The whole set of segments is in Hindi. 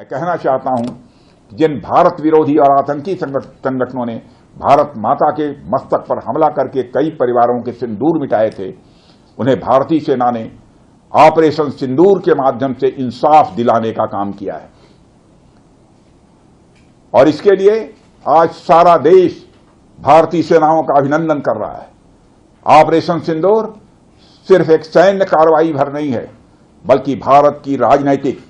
मैं कहना चाहता हूं कि जिन भारत विरोधी और आतंकी संगठनों ने भारत माता के मस्तक पर हमला करके कई परिवारों के सिंदूर मिटाए थे, उन्हें भारतीय सेना ने ऑपरेशन सिंदूर के माध्यम से इंसाफ दिलाने का काम किया है। और इसके लिए आज सारा देश भारतीय सेनाओं का अभिनंदन कर रहा है। ऑपरेशन सिंदूर सिर्फ एक सैन्य कार्रवाई भर नहीं है, बल्कि भारत की राजनैतिक,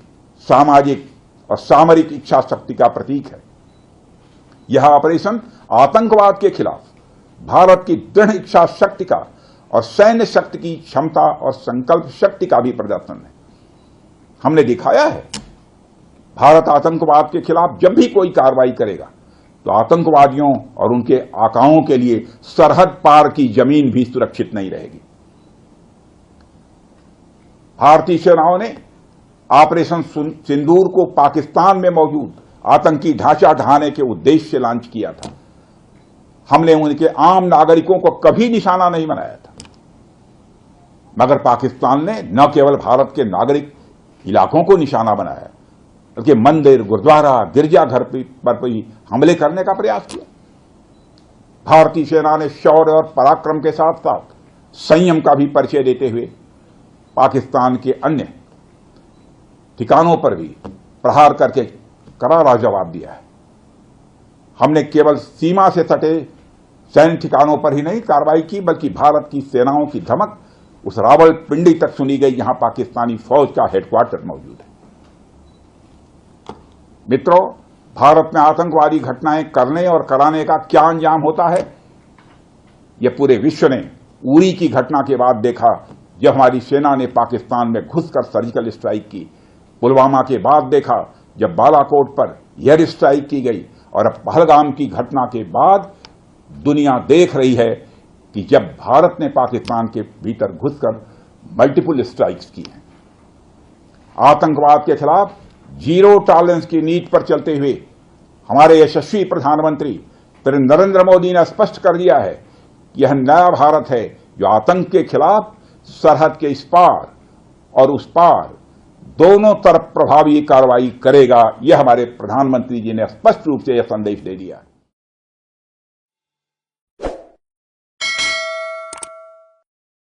सामाजिक और सामरिक इच्छा शक्ति का प्रतीक है। यह ऑपरेशन आतंकवाद के खिलाफ भारत की दृढ़ इच्छा शक्ति का और सैन्य शक्ति की क्षमता और संकल्प शक्ति का भी प्रदर्शन है। हमने दिखाया है, भारत आतंकवाद के खिलाफ जब भी कोई कार्रवाई करेगा तो आतंकवादियों और उनके आकाओं के लिए सरहद पार की जमीन भी सुरक्षित नहीं रहेगी। भारतीय सेनाओं ने ऑपरेशन सिंदूर को पाकिस्तान में मौजूद आतंकी ढांचा ढहाने के उद्देश्य से लॉन्च किया था। हमने उनके आम नागरिकों को कभी निशाना नहीं बनाया था, मगर पाकिस्तान ने न केवल भारत के नागरिक इलाकों को निशाना बनाया, बल्कि मंदिर, गुरुद्वारा, गिरजाघर पर भी हमले करने का प्रयास किया। भारतीय सेना ने शौर्य और पराक्रम के साथ साथ संयम का भी परिचय देते हुए पाकिस्तान के अन्य ठिकानों पर भी प्रहार करके करारा जवाब दिया है। हमने केवल सीमा से सटे सैन्य ठिकानों पर ही नहीं कार्रवाई की, बल्कि भारत की सेनाओं की धमक उस रावलपिंडी तक सुनी गई जहां पाकिस्तानी फौज का हेडक्वार्टर मौजूद है। मित्रों, भारत में आतंकवादी घटनाएं करने और कराने का क्या अंजाम होता है, यह पूरे विश्व ने उरी की घटना के बाद देखा, जब हमारी सेना ने पाकिस्तान में घुसकर सर्जिकल स्ट्राइक की। पुलवामा के बाद देखा, जब बालाकोट पर एयर स्ट्राइक की गई, और अब पहलगाम की घटना के बाद दुनिया देख रही है कि जब भारत ने पाकिस्तान के भीतर घुसकर मल्टीपल स्ट्राइक्स की हैं। आतंकवाद के खिलाफ जीरो टॉलरेंस की नीति पर चलते हुए हमारे यशस्वी प्रधानमंत्री नरेंद्र मोदी ने स्पष्ट कर दिया है कि यह नया भारत है जो आतंक के खिलाफ सरहद के इस पार और उस पार दोनों तरफ प्रभावी कार्रवाई करेगा। यह हमारे प्रधानमंत्री जी ने स्पष्ट रूप से यह संदेश दे दिया है।